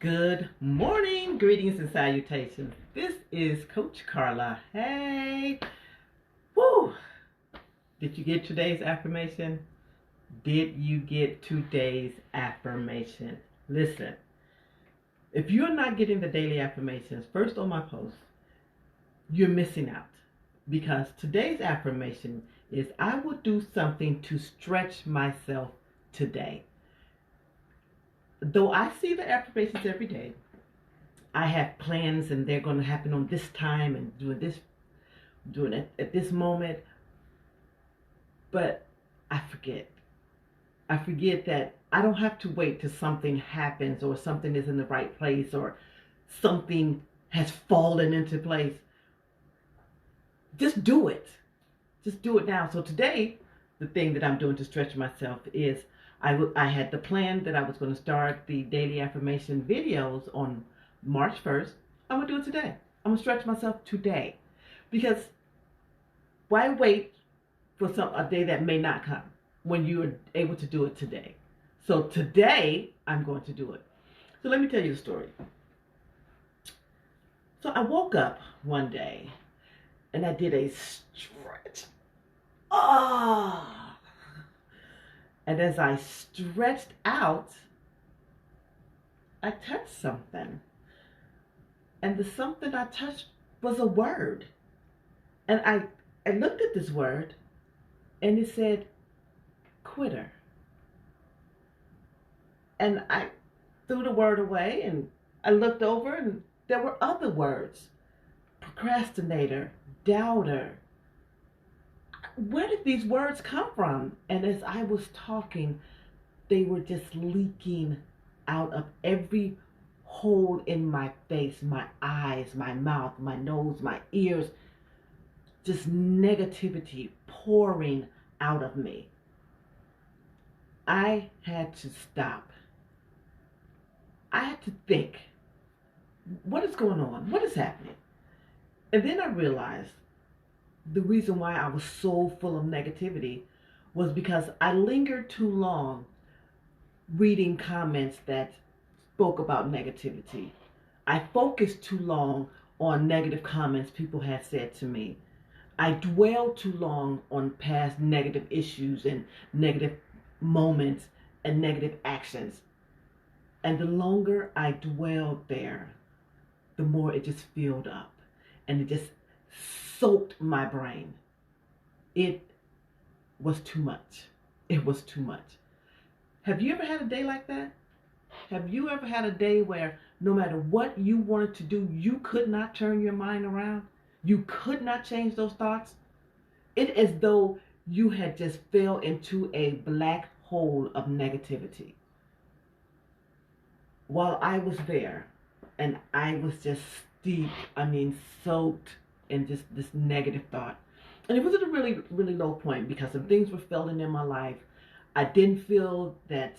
Good morning, greetings and salutations. This is Coach Carla. Hey, woo! Did you get today's affirmation? Did you get today's affirmation? Listen, if you're not getting the daily affirmations, first on my post, you're missing out. Because today's affirmation is I will do something to stretch myself today. Though I see the affirmations every day, I have plans and they're going to happen on this time and doing it at this moment. But I forget. I forget that I don't have to wait till something happens or something is in the right place or something has fallen into place. Just do it. Just do it now. So today, the thing that I'm doing to stretch myself is I had the plan that I was going to start the daily affirmation videos on March 1st. I'm going to do it today. I'm going to stretch myself today. Because why wait for a day that may not come when you're able to do it today? So today, I'm going to do it. So let me tell you the story. So I woke up one day and I did a stretch. And as I stretched out, I touched something. And the something I touched was a word. And I looked at this word and it said, quitter. And I threw the word away and I looked over and there were other words. Procrastinator, doubter. Where did these words come from? And as I was talking, they were just leaking out of every hole in my face, my eyes, my mouth, my nose, my ears. Just negativity pouring out of me. I had to stop. I had to think, what is going on? What is happening? And then I realized the reason why I was so full of negativity was because I lingered too long reading comments that spoke about negativity. I focused too long on negative comments people had said to me. I dwelled too long on past negative issues and negative moments and negative actions. And the longer I dwelled there, the more it just filled up and it just soaked my brain. It was too much. It was too much. Have you ever had a day like that? Have you ever had a day where no matter what you wanted to do, you could not turn your mind around? You could not change those thoughts? It is as though you had just fell into a black hole of negativity. While I was there and I was just soaked in just this negative thought. And it was at a really, really low point because some things were failing in my life. I didn't feel that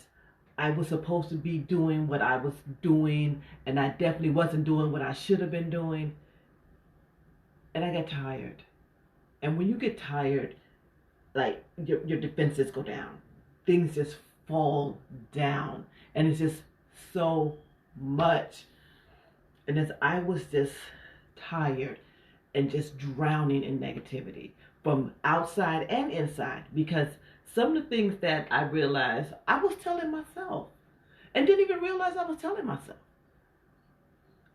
I was supposed to be doing what I was doing, and I definitely wasn't doing what I should have been doing. And I got tired. And when you get tired, like your defenses go down. Things just fall down. And it's just so much. And as I was just tired and just drowning in negativity from outside and inside, because some of the things that I realized I was telling myself and didn't even realize I was telling myself.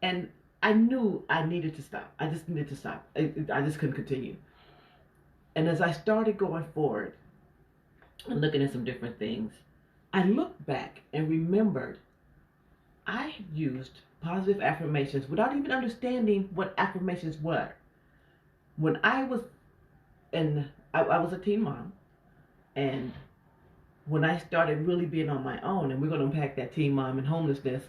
And I knew I needed to stop. I just needed to stop. I just couldn't continue. And as I started going forward and looking at some different things, I looked back and remembered I had used positive affirmations without even understanding what affirmations were. When I was I was a teen mom, and when I started really being on my own, and we're going to unpack that teen mom and homelessness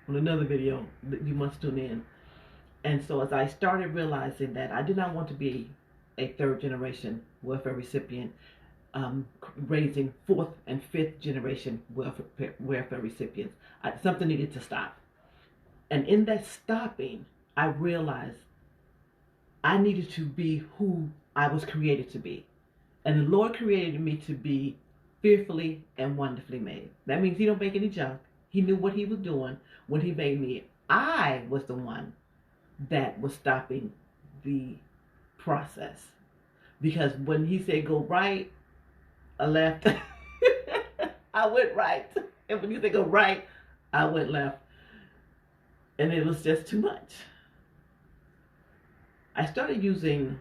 on another video that you must tune in. And so as I started realizing that I did not want to be a third generation welfare recipient, raising fourth and fifth generation welfare recipients, something needed to stop. And in that stopping, I realized I needed to be who I was created to be. And the Lord created me to be fearfully and wonderfully made. That means He don't make any junk. He knew what he was doing when he made me. I was the one that was stopping the process. Because when he said go right or left, I went right. And when he said go right, I went left. And it was just too much. I started using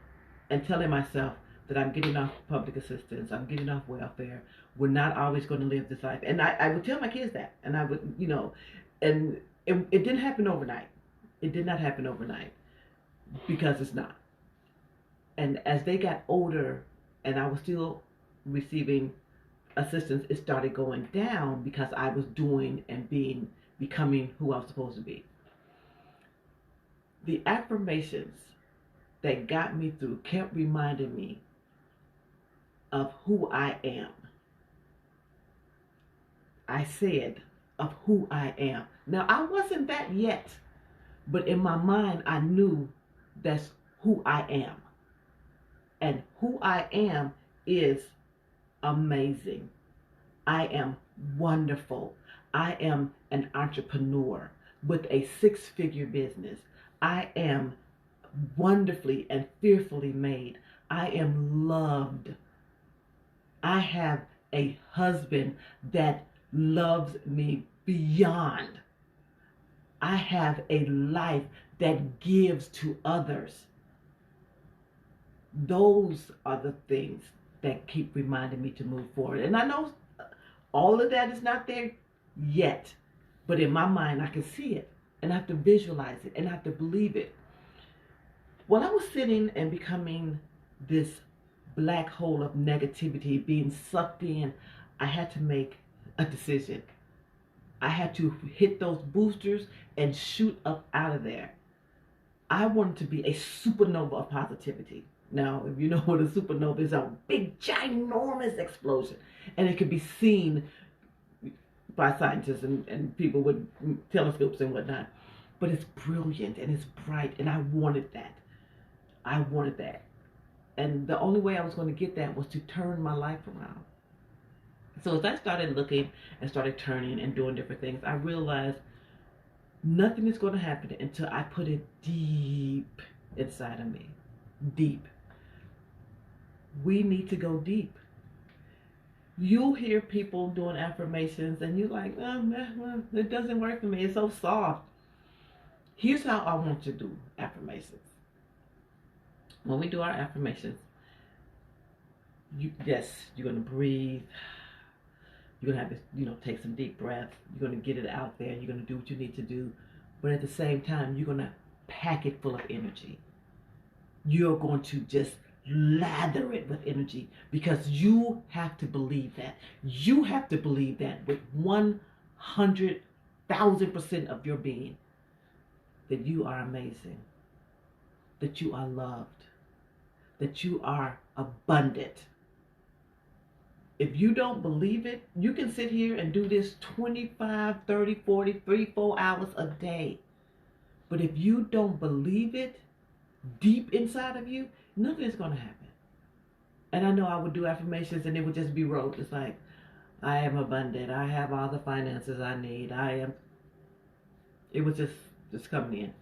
and telling myself that I'm getting off public assistance, I'm getting off welfare. We're not always going to live this life. And I would tell my kids that. And I would, and it didn't happen overnight. It did not happen overnight because it's not. And as they got older and I was still receiving assistance, it started going down because I was doing and becoming who I was supposed to be. The affirmations that got me through kept reminding me of who I am. I said, of who I am. Now, I wasn't that yet, but in my mind, I knew that's who I am. And who I am is amazing. I am wonderful. I am an entrepreneur with a 6-figure business. I am wonderfully and fearfully made. I am loved. I have a husband that loves me beyond. I have a life that gives to others. Those are the things that keep reminding me to move forward. And I know all of that is not there yet, but in my mind I can see it, and I have to visualize it, and I have to believe it. While I was sitting and becoming this black hole of negativity, being sucked in, I had to make a decision. I had to hit those boosters and shoot up out of there. I wanted to be a supernova of positivity. Now, if you know what a supernova is, a big, ginormous explosion. And it could be seen by scientists and people with telescopes and whatnot. But it's brilliant and it's bright, and I wanted that. I wanted that. And the only way I was going to get that was to turn my life around. So as I started looking and started turning and doing different things, I realized nothing is going to happen until I put it deep inside of me. Deep. We need to go deep. You'll hear people doing affirmations and you're like, it doesn't work for me. It's so soft. Here's how I want to do affirmations. When we do our affirmations, you're going to breathe. You're going to have to, take some deep breaths. You're going to get it out there. You're going to do what you need to do. But at the same time, you're going to pack it full of energy. You're going to just lather it with energy because you have to believe that. You have to believe that with 100,000% of your being, that you are amazing, that you are loved, that you are abundant. If you don't believe it, you can sit here and do this 25, 30, 40, 34 hours a day. But if you don't believe it deep inside of you, nothing is going to happen. And I know I would do affirmations and it would just be rote. It's like, I am abundant. I have all the finances I need. It was just coming in.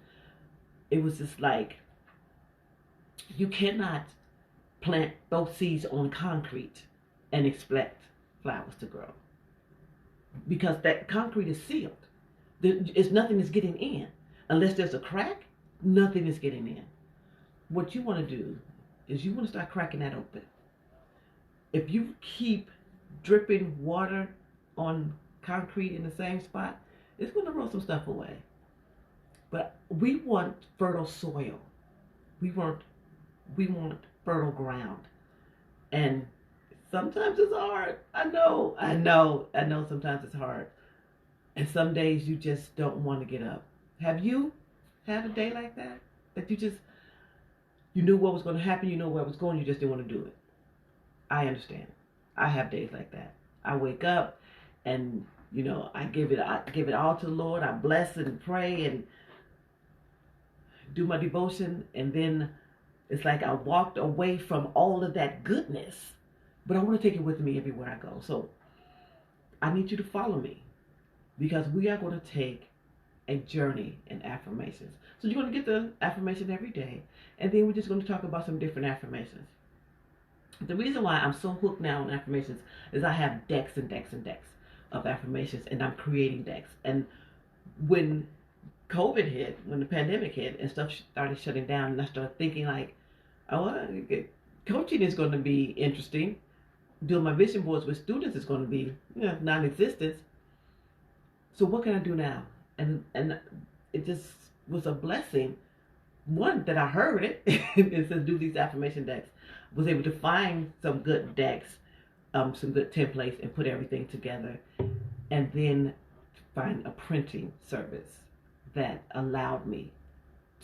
It was just like, you cannot plant those seeds on concrete and expect flowers to grow. Because that concrete is sealed. Nothing is getting in. Unless there's a crack, nothing is getting in. What you want to do is you want to start cracking that open. If you keep dripping water on concrete in the same spot, it's going to roll some stuff away. But we want fertile soil. We want fertile ground. And sometimes it's hard. I know sometimes it's hard. And some days you just don't want to get up. Have you had a day like that? That you knew what was going to happen, you know where it was going, you just didn't want to do it. I understand. I have days like that. I wake up and, I give it all to the Lord. I bless and pray and do my devotion. And then it's like I walked away from all of that goodness. But I want to take it with me everywhere I go. So I need you to follow me. because we are going to take a journey in affirmations. So you're going to get the affirmation every day, and then we're just going to talk about some different affirmations. The reason why I'm so hooked now on affirmations is I have decks and decks and decks of affirmations, and I'm creating decks. And when COVID hit, when the pandemic hit, and stuff started shutting down, and I started thinking like, oh, coaching is going to be interesting. Doing my vision boards with students is going to be, non-existent. So what can I do now? And it just was a blessing. One, that I heard it. It says do these affirmation decks. Was able to find some good decks, some good templates, and put everything together, and then find a printing service that allowed me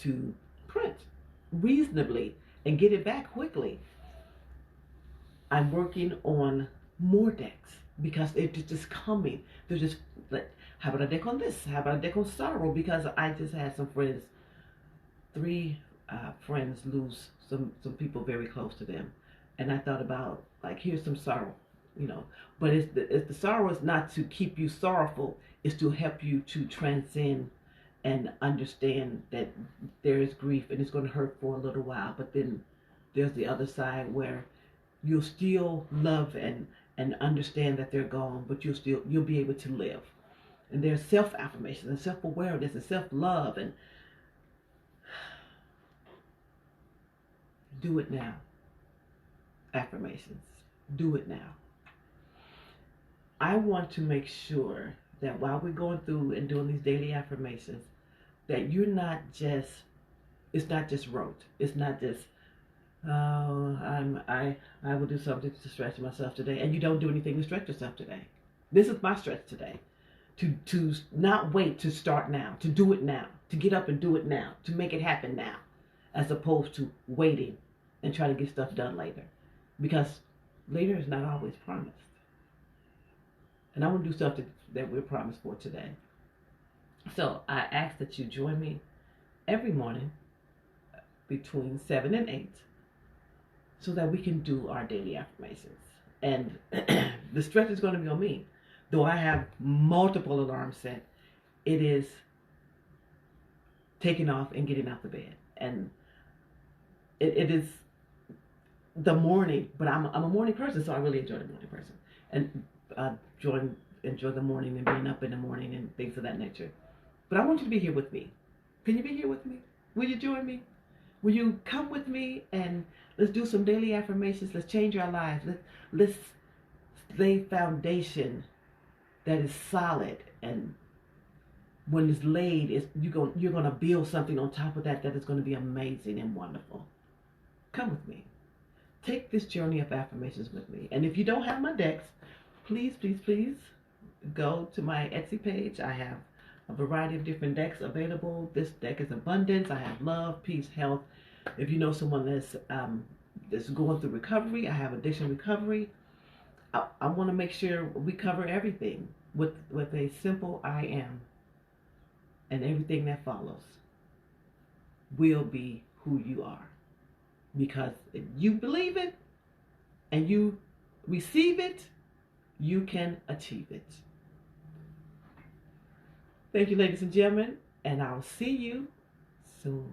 to print reasonably and get it back quickly. I'm working on more decks because it's just coming. They're just like, how about a deck on this? How about a deck on sorrow? Because I just had some friends, 3 friends lose some people very close to them, and I thought about like, here's some sorrow, but it's the sorrow is not to keep you sorrowful. It's to help you to transcend and understand that there is grief and it's going to hurt for a little while, but then there's the other side where you'll still love and understand that they're gone, but you'll be able to live. And there's self-affirmation and self-awareness and self-love, and do it now. Affirmations. Do it now. I want to make sure that while we're going through and doing these daily affirmations, that it's not just rote. It's not just, I will do something to stretch myself today, and you don't do anything to stretch yourself today. This is my stretch today. To not wait to start now, to do it now, to get up and do it now, to make it happen now, as opposed to waiting and trying to get stuff done later, because later is not always promised. And I want to do something that we're promised for today. So I ask that you join me every morning between 7 and 8 so that we can do our daily affirmations. And the stretch is going to be on me. Though I have multiple alarms set, it is taking off and getting out the bed. And it is the morning, but I'm a morning person, so I really enjoy the morning person. And enjoy the morning and being up in the morning and things of that nature. But I want you to be here with me. Can you be here with me? Will you join me? Will you come with me and let's do some daily affirmations? Let's change our lives. Let's lay foundation that is solid, and when it's laid, you're going to build something on top of that is going to be amazing and wonderful. Come with me. Take this journey of affirmations with me. And if you don't have my decks, please, please, please go to my Etsy page. I have a variety of different decks available. This deck is abundance. I have love, peace, health. If you know someone that's going through recovery, I have addiction recovery. I want to make sure we cover everything with a simple I am, and everything that follows will be who you are. Because if you believe it and you receive it, you can achieve it. Thank you, ladies and gentlemen, and I'll see you soon.